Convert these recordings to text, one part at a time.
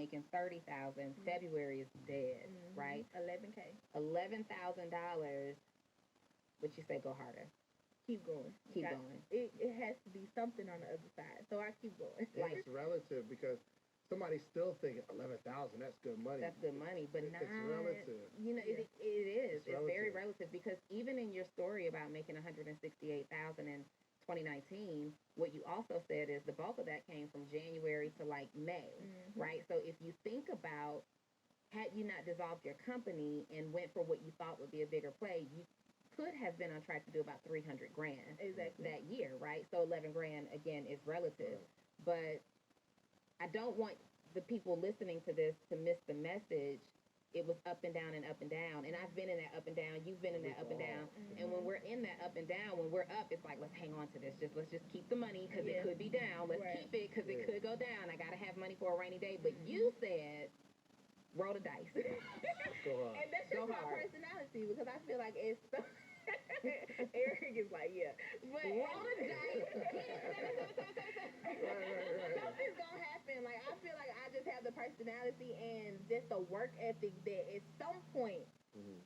making 30,000. February is dead, right? 11K. $11,000. But you say go harder. Keep going. Keep going. It has to be something on the other side. So I keep going. Like, it's relative because somebody's still thinking 11,000. That's good money. That's good money, but not. It's relative. You know, it is. It's very relative. relative because even in your story about making 168,000 in 2019, what you also said is the bulk of that came from January to like May, right? So if you think about, had you not dissolved your company and went for what you thought would be a bigger play, you could have been on track to do about 300 grand that year, right? So 11 grand again is relative, but I don't want the people listening to this to miss the message. It was up and down and up and down, and I've been in that up and down. You've been in that up and down, and when we're in that up and down, when we're up, it's like, let's hang on to this. Let's just keep the money because it could be down. Let's keep it because it could go down. I gotta have money for a rainy day. But you said, roll the dice. And that's just my personality because I feel like it's so. Eric is like, yeah, but roll the dice. Something's gonna happen. Like I feel like I just have the personality and just the work ethic that at some point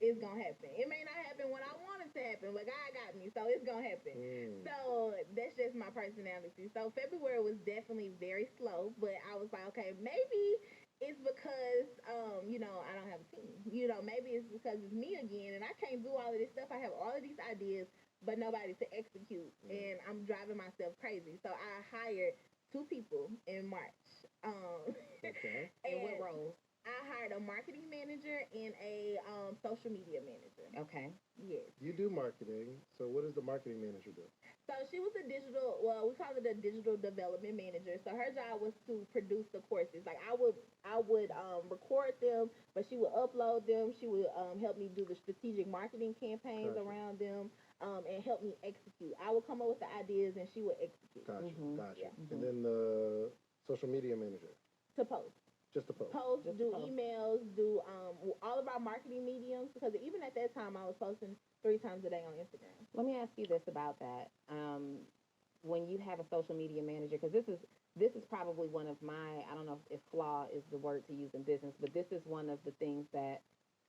is gonna happen. It may not happen when I want it to happen, but God got me, so it's gonna happen. So that's just my personality. So February was definitely very slow, but I was like, okay, maybe it's because I don't have a team. Maybe it's because it's me again and I can't do all of this stuff. I have all of these ideas but nobody to execute and I'm driving myself crazy. So I hired 2 people in March. Okay. And what roles? I hired a marketing manager and a social media manager. Okay. Yes. You do marketing, so what does the marketing manager do? So she was we call it a digital development manager. So her job was to produce the courses. Like I would record them, but she would upload them. She would help me do the strategic marketing campaigns around them, and help me execute. I would come up with the ideas and she would execute. Gotcha. Yeah. And then the social media manager? To post. Just to post. Do emails, do all of our marketing mediums because even at that time I was posting 3 times a day on Instagram. Let me ask you this about that. When you have a social media manager, because this is probably one of my, I don't know if flaw is the word to use in business, but this is one of the things that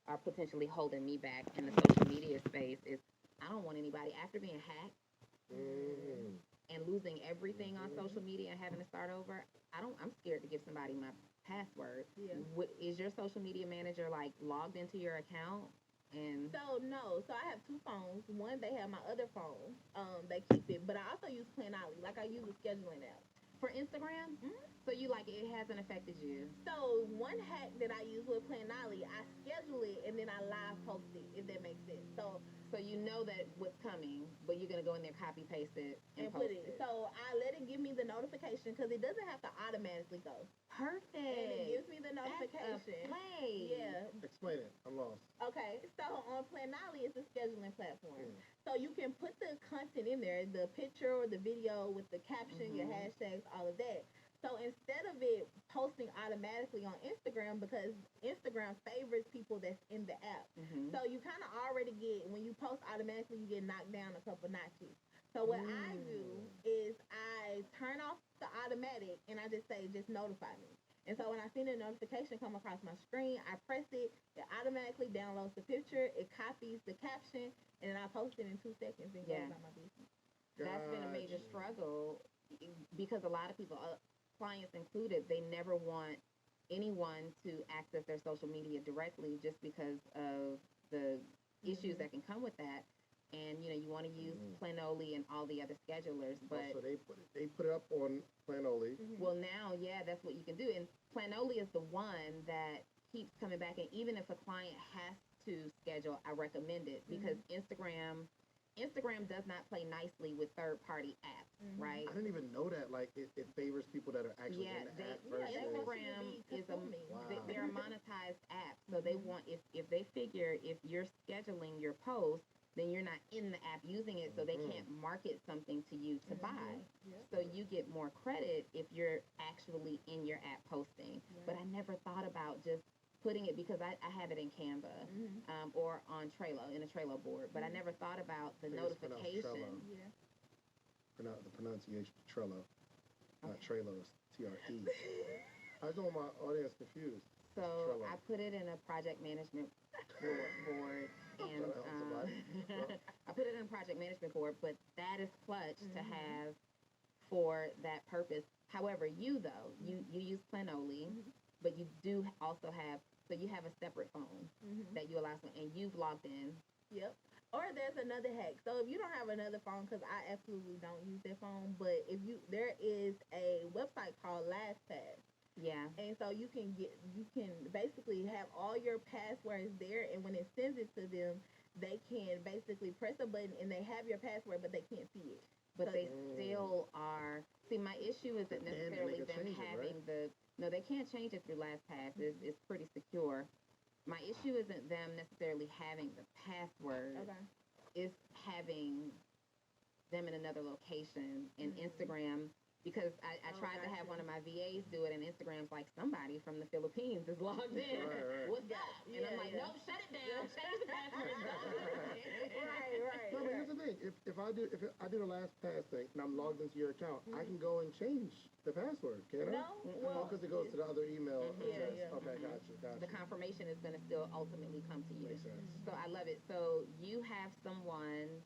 are potentially holding me back in the social media space is I don't want anybody after being hacked and losing everything on social media and having to start over. I'm scared to give somebody my password. Yeah. Is your social media manager like logged into your account? And no, so I have 2 phones. One, they have my other phone. They keep it, but I also use Planoly. Like I use a scheduling app for Instagram. So you like it hasn't affected you. So one hack that I use with Planoly, I schedule it and then I live post it. If that makes sense. So you know that what's coming, but you're gonna go in there, copy paste it, and put post it. So I let it give me the notification because it doesn't have to automatically go. Perfect. And it gives me the notification. That's a play. Yeah. Explain it. I'm lost. Okay. So on Planoly, it's a scheduling platform. So you can put the content in there, the picture or the video with the caption, your hashtags, all of that. So instead of it posting automatically on Instagram, because Instagram favors people that's in the app. So you kind of already get, when you post automatically, you get knocked down a couple notches. So what I do is I turn off the automatic and I just say, just notify me. And so when I see the notification come across my screen, I press it, it automatically downloads the picture, it copies the caption, and then I post it in 2 seconds and goes on my business. That's been a major struggle because a lot of people, clients included, they never want anyone to access their social media directly just because of the issues that can come with that. And you want to use Planoly and all the other schedulers, but so they put it up on Planoly. Well, now, that's what you can do. And Planoly is the one that keeps coming back. And even if a client has to schedule, I recommend it because Instagram does not play nicely with third-party apps, right? I didn't even know that. Like it favors people that are actually in the app. Instagram is they're a monetized app, so they want if they figure if you're scheduling your post, then you're not in the app using it, so they can't market something to you to buy. So you get more credit if you're actually in your app posting. But I never thought about just putting it because I have it in Canva or on Trello, in a Trello board. But I never thought about the notification. The pronunciation Trello, not Trello, it's Trello. I just don't want my audience confused. So Trello. I put it in a project management board and Trying to help somebody. I put it in a project management board, but that is clutch to Mhm. have for that purpose. However, you though, you use Planoly, Mhm. but you do also have, so you have a separate phone Mhm. that you allow someone, and you've logged in. Yep. Or there's another hack. So if you don't have another phone, because I absolutely don't use that phone, but if you, there is a website called LastPass. Yeah. And so you can basically have all your passwords there, and when it sends it to them, they can basically press a button and they have your password, but they can't see it. But So- they still are. See, my issue isn't they necessarily can them change it, having right? the. No, they can't change it through LastPass. It's pretty secure. My issue isn't them necessarily having the password. Okay. It's having them in another location in Mhm. Instagram. Because I Oh, tried to have gotcha. one of my VAs do it, and Instagram's like, somebody from the Philippines is logged in. Right. What's Yeah, up? And I'm yeah, like, yeah. no, shut it down. Change the password. Right. No, but here's the thing. If I do the last pass thing and I'm logged into your account, I can go and change the password, can't I? No? Well, Because it goes to the other email Mhm. address. Yeah. Okay, Mhm. gotcha. The confirmation is going to still ultimately come to you. Makes sense. So I love it. So you have someone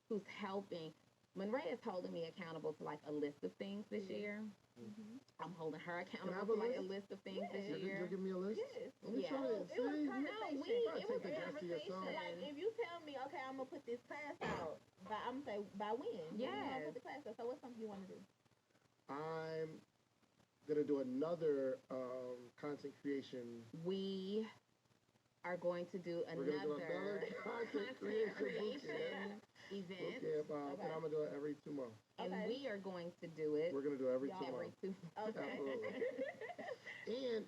who's helping. Monray is holding me accountable to like a list of things this Yeah. year. Mhm. I'm holding her I accountable have to a like a list? list of things Yeah. this You'll year. give me a list? Yes. Let me Yeah. try Oh, it. it was See? No, conversation. it Right, was take a the guess to yourself. conversation. Like if you tell me, okay, I'm gonna put this class out by, I'm gonna say by when? When you gonna Yes. put the class out? So what's something you want to do? I'm gonna do another content creation. We are going to do We're gonna do another another content creation event, bootcamp, Okay. and I'm gonna do it every 2 months. and Okay. we are going to do it We're gonna do it every Y'all 2 every months. 2. Okay. Absolutely.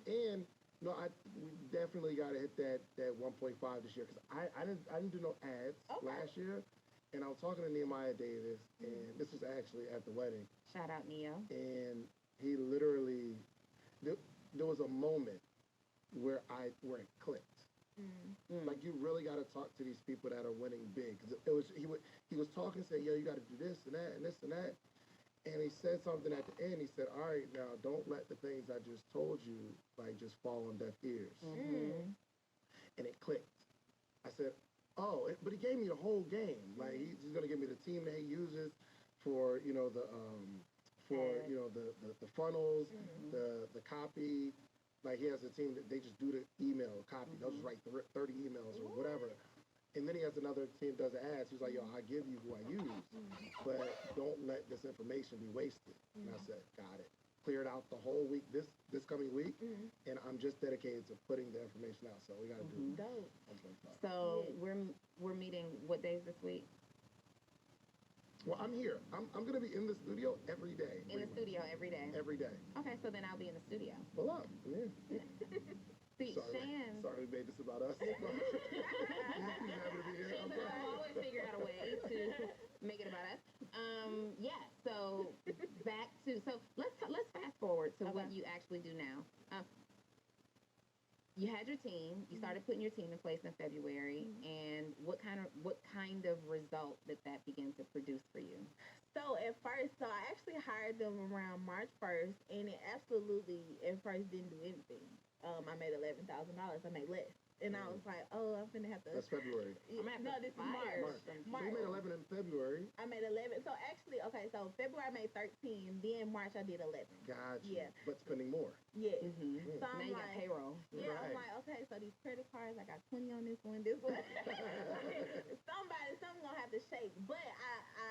And no, we definitely got to hit that 1.5 this year because I didn't do no ads Okay. last year, and I was talking to Nehemiah Davis, and this was actually at the wedding, Shout out Neo. and he literally there was a moment where it clicked. Mm. Like you really got to talk to these people that are winning big. 'Cause he was talking, saying, "Yo, you got to do this and that and this and that." And he said something at the end. He said, "All right, now don't let the things I just told you like just fall on deaf ears." Mm-hmm. And it clicked. I said, "Oh," but he gave me the whole game. Like he's gonna give me the team that he uses for the funnels, the copy. Like he has a team that they just do the email copy. They'll just write 30 emails or whatever. And then he has another team that does the ads. He's like, "Yo, I give you who I use, but don't let this information be wasted." And I said, "Got it." Cleared out the whole week, this coming week, and I'm just dedicated to putting the information out. So we got to do Dope. 1.5. So Yeah. we're meeting what days this week? Well, I'm here. I'm gonna be in the studio every day. In the studio every day. Every day. Okay, so then I'll be in the studio. Pull up. Yeah. See, Sorry, Shan. sorry we made this about us. He's happy to be here. Shan I'm said fine. I've always figured out a way to make it about us. Yeah. So back to let's fast forward to what Okay. you actually do now. You had your team. You started putting your team in place in February, and what kind of result did that begin to produce for you? So at first, I actually hired them around March 1st, and it absolutely at first didn't do anything. I made $11,000. I made less, and I was like, "Oh, I'm gonna have to." That's February. I'm gonna have No, to this is fire March. So March. you made 11 in February. I made 11. So actually, okay. So February I made 13. Then March I did 11. Gotcha. Yeah. But spending more. Yes. Mm-hmm. So Now I'm you got like, payroll. yeah, I'm Right. like, okay, so these credit cards, I got 20 on this one, something's gonna have to shake. But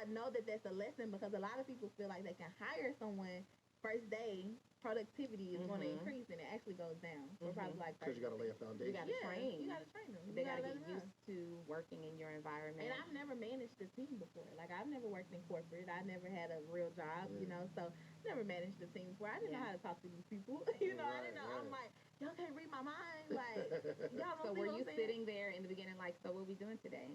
I know that that's a lesson because a lot of people feel like they can hire someone first day, productivity is going to Mhm. increase and it actually goes down. So Mhm. probably like Because you got to lay a 30%. foundation. You gotta train. You gotta train them. They You gotta let get them used know. to working in your environment. And I've never managed a team before. Like I've never worked in corporate. I never had a real job, you know. So never managed a team before. I didn't know how to talk to these people. I didn't know. I'm like, y'all can't read my mind. Like y'all don't So see were what you I'm saying? sitting there in the beginning like, so what are we doing today?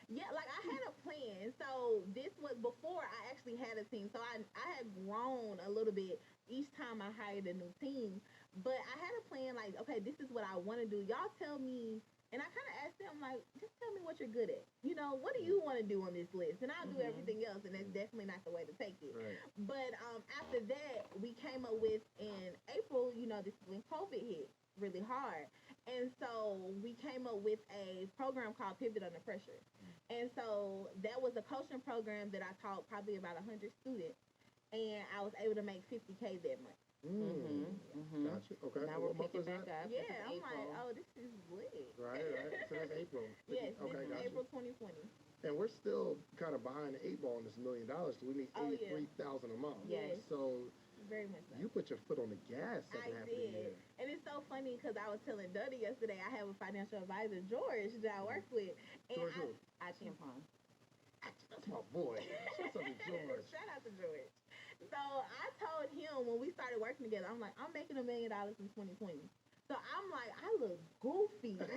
Yeah, like I had a plan. So this was before I actually had a team. So I had grown a little bit each time I hired a new team. But I had a plan like, okay, this is what I want to do. Y'all tell me And I kind of asked them, like, just tell me what you're good at. You know, what do you want to do on this list? And I'll do everything else, and that's definitely not the way to take it. Right. But after that, we came up with, in April, you know, this is when COVID hit really hard. And so we came up with a program called Pivot Under Pressure. And so that was a coaching program that I taught probably about 100 students. And I was able to make 50K that month. Gotcha. Okay. Now What we're month picking was back that? up. Yeah, This is I'm April. like, oh, this is lit. Right. So that's April. Yes, Okay, this is gotcha. April 2020. And we're still kind of behind the 8 ball on this $1 million. So we need Oh, yeah. 83,000 a month. Yes. So Very much so. you put your foot on the gas I second half of the year. did. And it's so funny because I was telling Duddy yesterday, I have a financial advisor, George, that I work with. And George who? I Champagne. That's my boy. What's up with George? Shout out to George. So I told him when we started working together, I'm like, I'm making $1 million in 2020. So I'm like, I look goofy. Like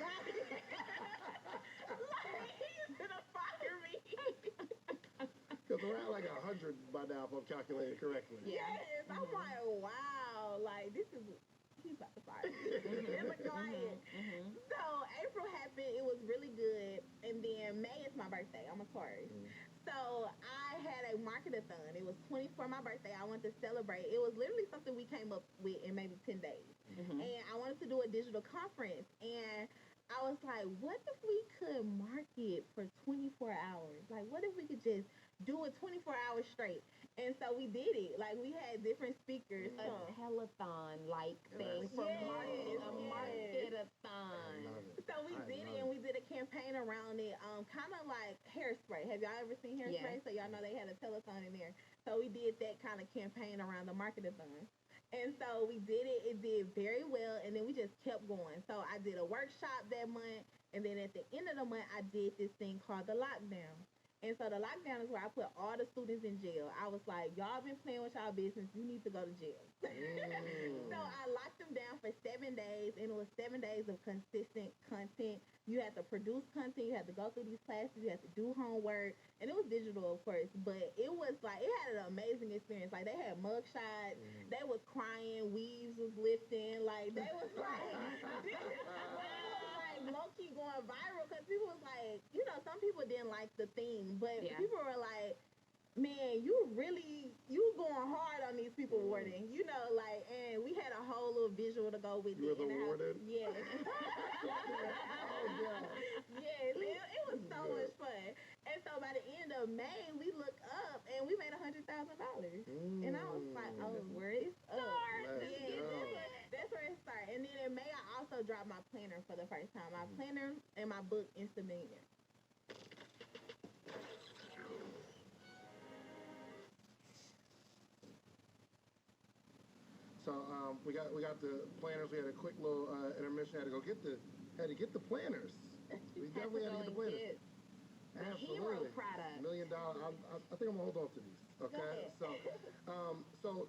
he's gonna fire me. Because we're at like 100 by now, if I'm calculating correctly. Yeah. Yes. I'm like, wow. Like this is he's about to fire me. As a client. So April happened. It was really good. And then May is my birthday. I'm a Taurus. So I had a market-a-thon. It was 20 for my birthday. I wanted to celebrate. It was literally something we came up with in maybe 10 days. And I wanted to do a digital conference. And I was like, what if we could market for 24 hours? Like, what if we could just do it 24 hours straight? And so we did it. Like, we had different speakers. A telethon-like thing for Yes, marketing. A yes. market-a-thon. I love it. So we I did it, love and we did a campaign around it, kind of like Hairspray. Have y'all ever seen Hairspray? Yes. So y'all know they had a telethon in there. So we did that kind of campaign around the market-a-thon. And so we did it. It did very well, and then we just kept going. So I did a workshop that month, and then at the end of the month, I did this thing called the lockdown. And so the lockdown is where I put all the students in jail. I was like, y'all been playing with y'all business. You need to go to jail. So I locked them down for 7 days, and it was 7 days of consistent content. You had to produce content. You had to go through these classes. You had to do homework. And it was digital, of course. But it was like, it had an amazing experience. Like, they had mug shots. They was crying. Weaves was lifting. Like, they was like, this is like low-key going viral because people was like, you know, some people didn't like the theme. But people were like, man, you going hard on these people awarding, you know, like, and we had a whole little visual to go with You it. was awarded? Yes. Oh, God. Yes, it was so much fun. And so by the end of May, we looked up and we made $100,000. And I was like, oh, That's where it starts. Let's yeah, go. that's where it started. And then in May, I also dropped my planner for the first time. My planner and my book, Instant Millionaire. So we got the planners. We had a quick little intermission. Had to get the planners. We definitely had to get the planners. The hero product. $1 million. I think I'm gonna hold on to these. Okay. So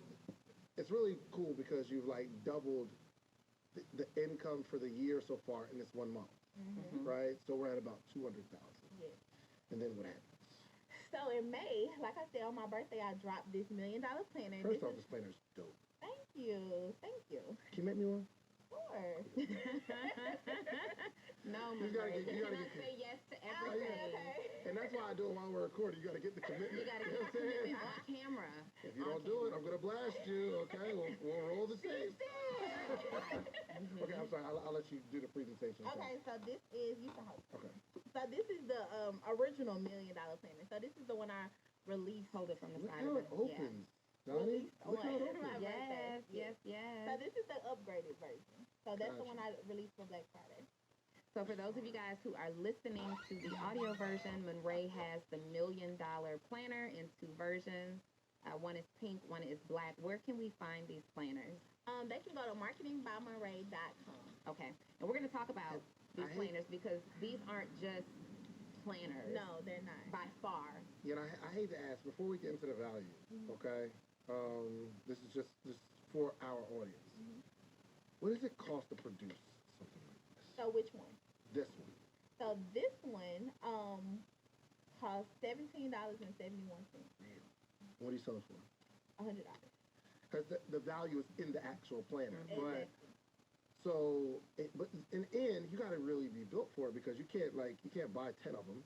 it's really cool because you've like doubled the income for the year so far in this 1 month, right? So we're at about 200,000. Yes. And then what happens? So in May, like I said, on my birthday, I dropped this $1 million planner. First off, this planner's dope. Thank you. Can you make me one? Sure. No, You gotta Marie, get- you you gotta cannot get- say yes to Okay, everything. okay. And that's why I do it while we're recording. You got to get the commitment. You gotta know get what the I'm saying? commitment on camera. If you don't do it, I'm gonna blast you. Okay, we'll roll the tape. Okay, I'm sorry. I'll let you do the presentation. Okay, so this is, you can hold. Okay. So this is the original $1 million planner. So this is the one I released. Hold it from the Look side how of it it. opens, Donnie. Look how it on opens. my birthday. Yes, So yes. this is the upgraded version. So that's the Gotcha. one I released for Black Friday. So for those of you guys who are listening to the audio version, Monrae has the $1 Million Planner in 2 versions. One is pink, one is black. Where can we find these planners? They can go to marketingbymonrae.com. Okay. And we're going to talk about these planners because these aren't just planners. No, they're not. By far. You know, I hate to ask before we get into the value. Okay. This is just for our audience. What does it cost to produce something like this? So which one? This one. So this one costs $17.71. What do you sell it for? $100. Because the value is in the actual planner. Exactly. But in the end, you got got to really be built for it because you can't buy 10 of them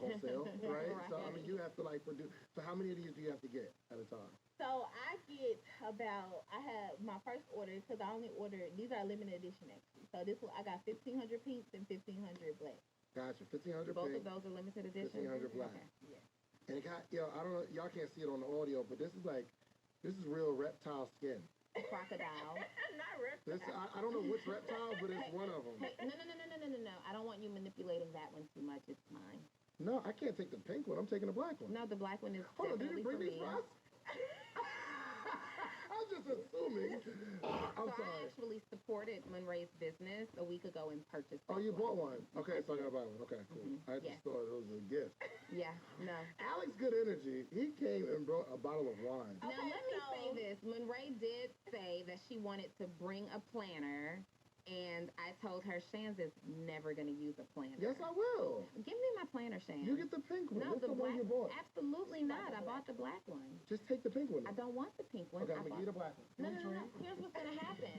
wholesale, right? So I mean, you have to like produce. So how many of these do you have to get at a time? So I get I have my first order because I only ordered, these are limited edition actually. So this one, I got 1,500 pinks and 1,500 black. Gotcha, 1,500 Both pink, of those are limited edition. 1,500 black. Okay. Yeah. And it got, I don't know, y'all can't see it on the audio, but this is real reptile skin. Crocodile. Not reptile. This, I don't know which reptile, but it's one of them. Hey, no. I don't want you manipulating that one too much. It's mine. No, I can't take the pink one. I'm taking the black one. No, the black one is Hold on, did definitely you bring for these me. for us? I'm just assuming. I'm I sorry. actually supported Monray's business a week ago and purchased. Oh, this you one. bought one. Okay, so I gotta buy one. Okay, cool. I just Yes. thought it was a gift. Yeah, no. Alex, good energy. He came and brought a bottle of wine. Now Okay, let me so- say this. Monray did say that she wanted to bring a planner, and I told her Shan's is never going to use a planner. Yes, I will. Give me my planner, Shan. You get the pink one. No, What's the one black. you bought? Absolutely not. I bought the black one. Just take the pink one. I then. don't want the pink one. Okay, I I'm gonna bought- get a black one. No. Here's what's gonna happen.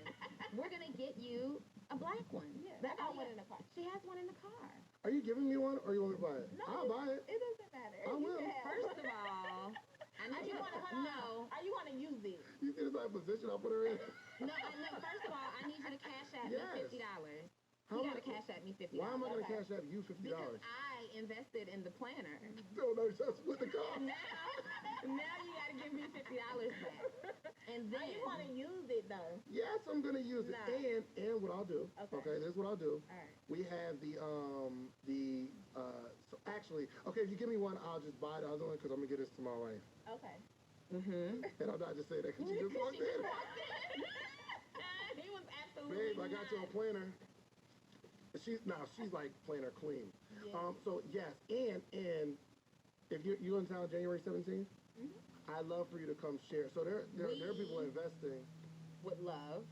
We're gonna get you a black one. Yeah, That's I got all one you- in the car. She has one in the car. Are you giving me one or you want me to buy it? No, I'll buy it. It doesn't matter. I You will. can have First one. of all, I Are need you you gonna to no. Are you gonna use it? You see the type of position I put her in? No. First of all, I need you to cash at Yes. me $50. How You gotta much- cash at me $50. Why am I gonna Okay. cash out you $50? Because I invested in the planner. No, just split the cost. Now you gotta give me $50 back. And Are then you gonna use it though? Yes, I'm gonna use it. Nah. And what I'll do. Okay. This is what I'll do. All right. We have so actually, okay, if you give me one, I'll just buy the other one because I'm gonna get this to my wife. Okay. And I'm not just saying that because she just walked in. He was absolutely Babe, I got you a planner. She's like planner queen. Yeah. So yes, and if you're in town January 17th, I'd love for you to come share. So there are people investing. would love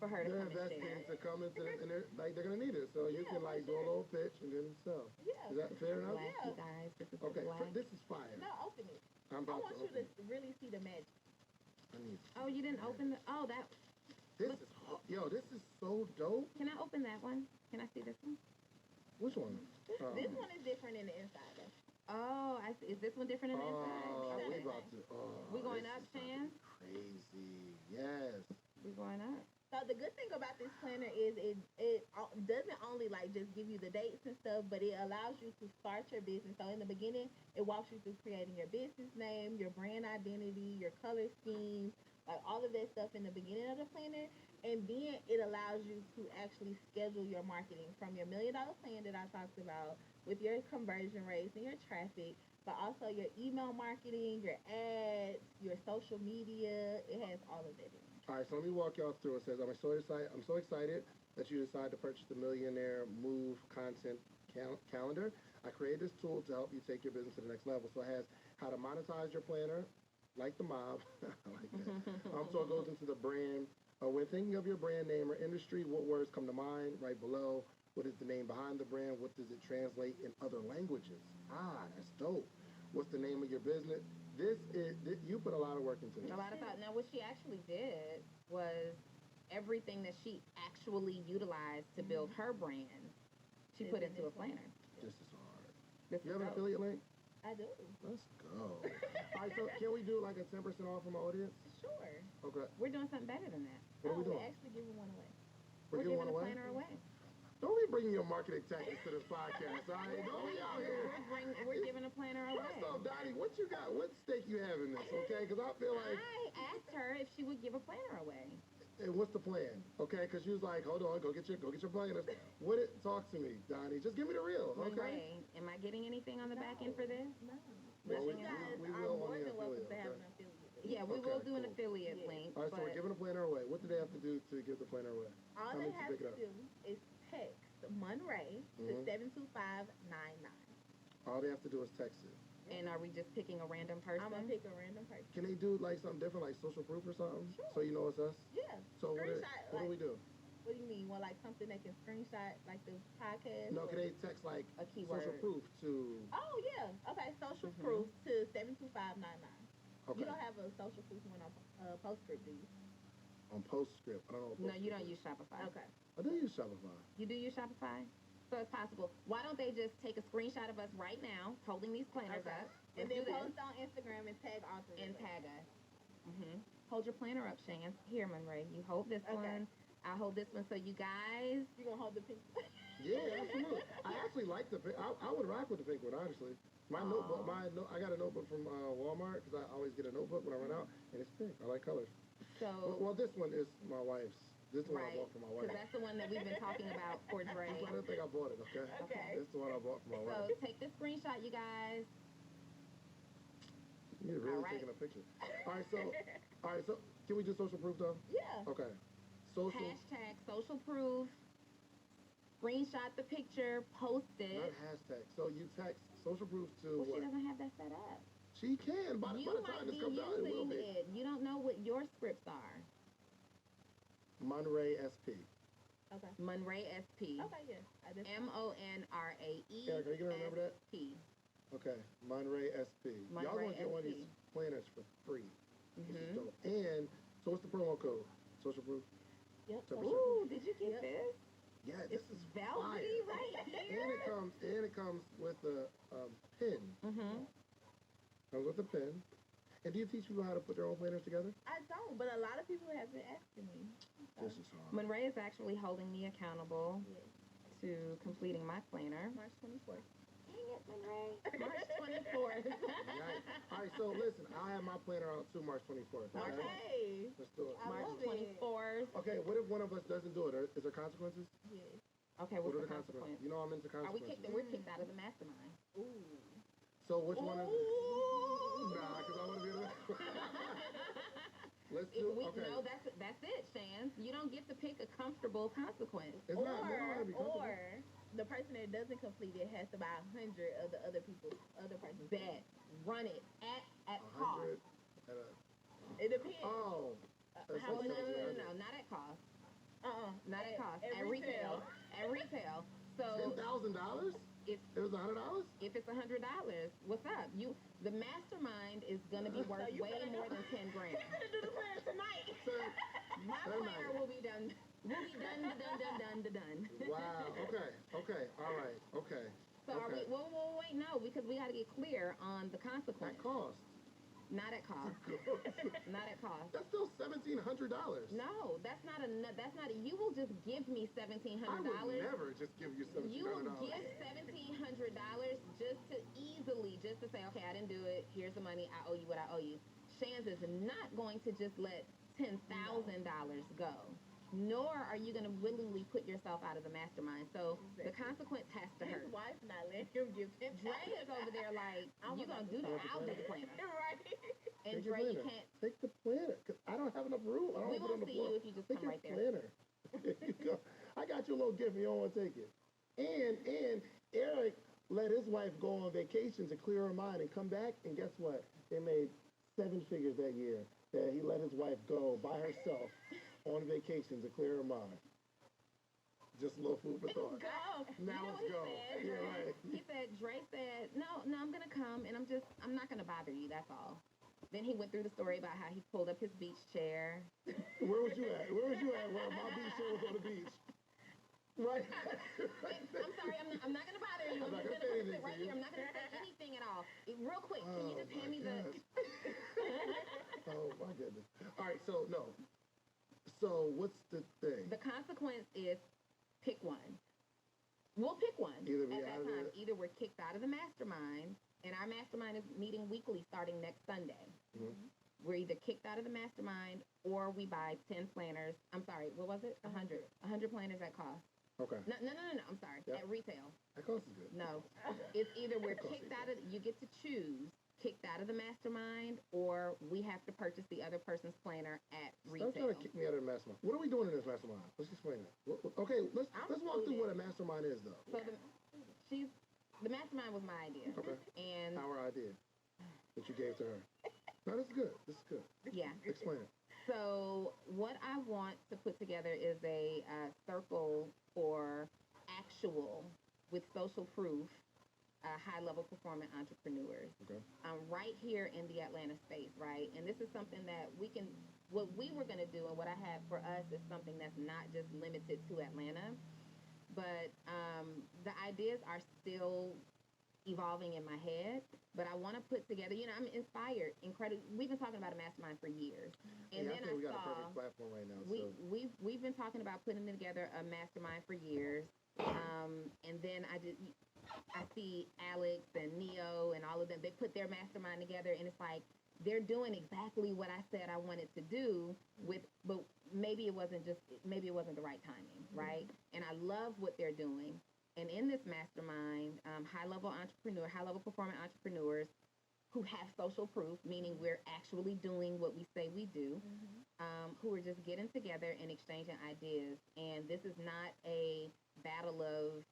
for her to They're come and investing share. to come into this, and they're gonna need it. So you Yeah, can like do for a little pitch and then sell. Yeah. Is that fair enough? Black, you guys. This is Okay, the black. this is fire. No, open it. I'm I about want to you to open. really see the magic. I need. Oh, you didn't open the. Oh, that. This is this is so dope. Can I open that one? Can I see this one? Which one? This one is different in the inside though. Oh, I see. Is this one different in the inside? Oh, we Okay. about to. We going this up, is about to Shan? be Crazy. Yes. We going up. So the good thing about this planner is it doesn't only like just give you the dates and stuff, but it allows you to start your business. So in the beginning, it walks you through creating your business name, your brand identity, your color scheme, like all of that stuff in the beginning of the planner. And then it allows you to actually schedule your marketing from your $1 million plan that I talked about with your conversion rates and your traffic, but also your email marketing, your ads, your social media. It has all of that in it. All right, so let me walk y'all through. It says, I'm so excited that you decided to purchase the Millionaire Move content calendar. I created this tool to help you take your business to the next level. So it has how to monetize your planner, like the mob. I like that. So it goes into the brand. When thinking of your brand name or industry, what words come to mind? Right below, what is the name behind the brand? What does it translate in other languages? That's dope. What's the name of your business? You put a lot of work into this. A lot of thought. Now, what she actually did was everything that she actually utilized to build her brand, she put into a planner. This is hard. This You is have an dope. affiliate link? I do. Let's go. All right, so can we do like a 10% off from our audience? Sure. Okay. We're doing something better than that. What are we doing? We're actually giving one away. We're giving one a away? planner away. Don't be bringing your marketing tactics to this podcast, all right? Don't be out here. We're giving a planner away. First off, Donnie, what you got? What stake you have in this, okay? Because I feel like, I asked her if she would give a planner away. and what's the plan, okay? Because she was like, hold on, go get your planners. Talk to me, Donnie. Just give me the real, okay? Monray, am I getting anything on the back end for this? No. Well, But we you guys will are on more the than welcome affiliate, to have okay? an affiliate. Yeah, we Okay, will do an cool. affiliate Yeah. link. All right, so we're but giving a planner away. What do they have to do to give the planner away? All How they many to have pick to it up? do is text Monray to Mhm. 72599. All they have to do is text it. and are we just picking a random person? I'm gonna pick a random person. Can they do like something different, like social proof or something? Sure. So you know it's us? Yeah. So what Screenshot, do we do? What do you mean? Well, like something they can screenshot, like the podcast? No, or- can they text like A keyword. social proof to, Oh yeah. Okay. Social Mhm. proof to 72599. okay. You don't have a social proof one on Postscript, do you? on PostScript. I don't know. What No, you don't PostScript use Shopify. Okay. I do use Shopify. You do use Shopify? So it's possible. Why don't they just take a screenshot of us right now, holding these planners Okay. up, And let's then do post this, on Instagram and tag all three. and of us. tag us. Hold your planner up, Shan. Here, Monray. You hold this Okay. one. I hold this one. So you guys, You gonna hold the pink? Yeah, absolutely. I actually like the pink. I would rock with the pink one, honestly. My notebook, I got a notebook from Walmart because I always get a notebook when I run out, and it's pink. I like colors. so Well, this one is my wife's. This is the one I right, bought for my because wife. that's the one that we've been talking about for Dre. I didn't think I bought it. Okay. Okay. This is the one I bought for my So wife. take this screenshot, you guys. You're really All right. taking a picture. All right. So can we do social proof though? Yeah. Okay. Social. Hashtag social proof. Screenshot the picture, post it. Not hashtag. So you text social proof to Well, she what? doesn't have that set up. She can. By the You time might this be comes out, it will using be. it. You don't know what your scripts are. Monray SP. Okay. Monray SP. Okay. Yeah. I just. Monrae. Erica, you gonna remember that? SP. Okay. Monray SP. Y'all Monray gonna get one of SP. these planners for free. This is Mhm. dope. And so what's the promo code? Social proof. Yep. So- Ooh, did you get Yep. this? Yeah, this It's is velvety fire. right And here. it comes with a pin. Mm-hmm. Comes with a pin. And do you teach people how to put their own planners together? I don't, but a lot of people have been asking me. This is hard. Monray is actually holding me accountable Yes. to completing my planner. March 24th. Dang it, Monray. March 24th. Right. All right, so listen, I have my planner out too March 24th. Okay? Okay. Let's do it. I March love it. 24th. Okay, what if one of us doesn't do it? Is there consequences? Yes. Okay, What what's are the the consequences? consequence? You know I'm into Are we consequences. we're kicked out of the mastermind. Ooh. So which one is it? Ooh. Nah, because I want to be the Let's If do we okay. no, that's it, Shan. You don't get to pick a comfortable consequence. It's not, we don't want to be comfortable. Or the person that doesn't complete it has to buy 100 of the other person's. Bet. Run it at 100 cost. at a, It depends. oh. That's How Well, like no, no, no, 700. no, no, not at cost. Not at cost. At At retail. At retail. So $10,000? if It was $100? if it's $100, what's up? The mastermind is gonna be worth you way better more do- than 10 grand. You're gonna do the plan tonight. My Tonight. planner will be done. Will be done. Wow. Okay. All right. Okay. So are we? Okay. Well, wait, no, because we got to get clear on the consequence. That cost. Not at cost. Not at cost. That's still $1,700. No, that's not enough. That's not. You will just give me $1,700. I would never just give you You will $1,700. give $1,700 just to say, okay, I didn't do it. Here's the money. I owe you what I owe you. Shan's is not going to just let $10,000 go. Nor are you going to willingly put yourself out of the mastermind. So the consequence has to hurt. His wife not letting him give him. Dre is over there like, you going to do that? I'll do the planner. Right. And Take your Dre, you planner. can't. Take the planner, because I don't have enough room. I don't We want to put it on won't the see floor. you if you just Take come your right there. planner. There you go. I got you a little gift and you don't want to take it. And Eric let his wife go on vacation to clear her mind and come back, and guess what? They made 7 figures that year that he let his wife go by herself on vacation to clear her mind. Just a little food for thought. Go. Now You know let's what go. he said? Yeah, right. He said, Dre said, no, I'm going to come and I'm not going to bother you. That's all. Then he went through the story about how he pulled up his beach chair. Where was you at? Where my beach chair was on the beach? Right. I'm sorry, I'm not going to bother you. I'm I'm not just gonna going to say sit anything right to you. here. I'm not going to say anything at all. Real quick, can you just hand me the... Oh my goodness. All right, so no. So what's the thing? The consequence is pick one. We'll pick one Either be at out that of time. it. Either we're kicked out of the mastermind, and our mastermind is meeting weekly starting next Sunday. Mhm. We're either kicked out of the mastermind or we buy 10 planners. I'm sorry, what was it? 100. 100 planners at cost. Okay. No, I'm sorry. Yep. At retail. That cost is good. No. It's either we're Of course kicked it out of, you get to choose, kicked out of the mastermind, or we have to purchase the other person's planner at Stop trying retail. to kick me out of the mastermind. What are we doing in this mastermind? Let's explain it. Okay, let's walk through what a mastermind is, though. So the mastermind was my idea. Okay. And Our idea that you gave to her. No, this is good. This is good. yeah. Explain it. So what I want to put together is a circle for actual, with social proof, high-level performing entrepreneurs. Okay. Right here in the Atlanta space, right? And this is something that we can what we were going to do and what I have for us is something that's not just limited to Atlanta, but the ideas are still evolving in my head. But I want to put together, I'm inspired. We've been talking about a mastermind for years, and Yeah, then I think we got a saw perfect platform right now. we've been talking about putting together a mastermind for years, and then I see Alex and Neo and all of them. They put their mastermind together, and it's like they're doing exactly what I said I wanted to do but maybe it wasn't the right timing, right? And I love what they're doing. And in this mastermind, high-level performing entrepreneurs who have social proof, meaning we're actually doing what we say we do, who are just getting together and exchanging ideas. And this is not a battle of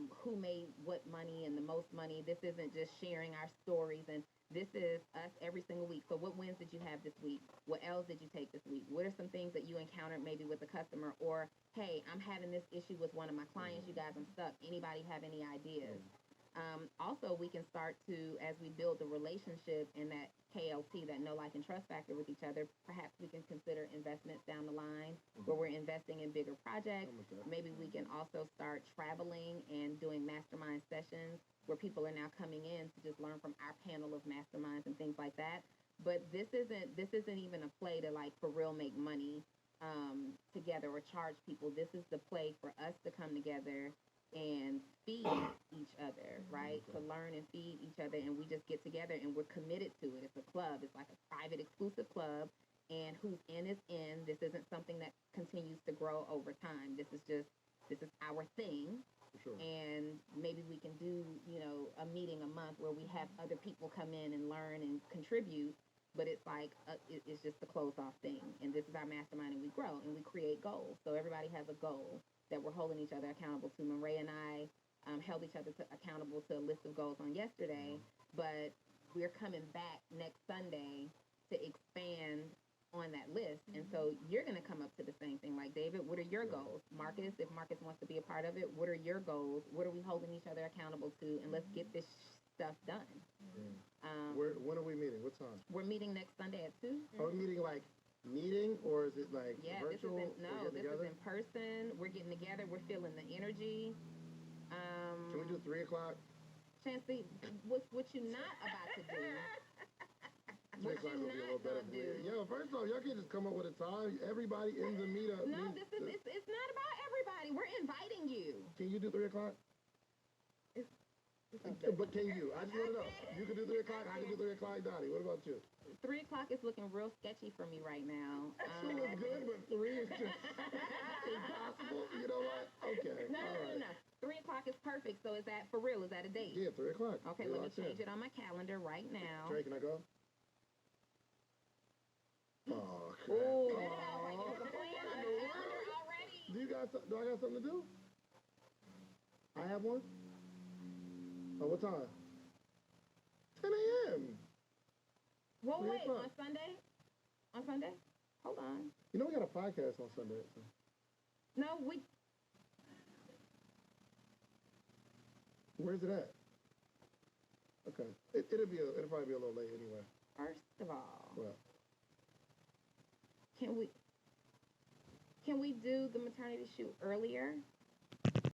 who made what money and the most money. This isn't just sharing our stories, and this is us every single week. So what wins did you have this week? What else did you take this week? What are some things that you encountered maybe with a customer? Or, hey, I'm having this issue with one of my clients. You guys, I'm stuck. Anybody have any ideas? Also, we can start to, as we build the relationship and that KLT, that know, like, and trust factor with each other, perhaps we can consider investments down the line where we're investing in bigger projects. Maybe we can also start traveling and doing mastermind sessions where people are now coming in to just learn from our panel of masterminds and things like that. But this isn't even a play to, like, for real make money together or charge people. This is the play for us to come together and feed each other, right? To learn and feed each other, and we just get together and we're committed to it. It's a club. It's like a private, exclusive club, and who's in is in. This isn't something that continues to grow over time. This is our thing. Sure. And maybe we can do, a meeting a month where we have other people come in and learn and contribute, but it's like, it's just a closed-off thing. And this is our mastermind, and we grow, and we create goals. So everybody has a goal that we're holding each other accountable to. Maria and I held each other accountable to a list of goals on yesterday, but we're coming back next Sunday to expand on that list. And so you're going to come up to the same thing. Like, David, what are your goals? Marcus, if Marcus wants to be a part of it, what are your goals? What are we holding each other accountable to? And let's get this stuff done. When are we meeting? What time? We're meeting next Sunday at 2. Are we meeting like meeting, or is it like virtual? This is in person. We're getting together. We're feeling the energy. Can we do 3 o'clock? Chancey, what you not about to do? 3 o'clock would be a little better for me. Yo, first off, y'all can't just come up with a time. Everybody in the meetup. No, it's not about everybody. We're inviting you. Can you do 3 o'clock? But can you? I just want to know. You can do 3 o'clock. I can do 3 o'clock. Donnie, what about you? 3 o'clock is looking real sketchy for me right now. 2 is good, but 3 is just impossible. You know what? Okay. No. 3 o'clock is perfect. So is that for real? Is that a date? Yeah, 3 o'clock. Okay, let me change it on my calendar right now. Trey, can I go? Oh, crap. Oh, Do I got something to do? I have one? Oh, what time? 10 a.m. Well, 3 wait, o'clock. on Sunday? On Sunday? Hold on. You know we got a podcast on Sunday. So. No, Where's it at? Okay. It'll probably be a little late anyway. First of all, Well, can we do the maternity shoot earlier?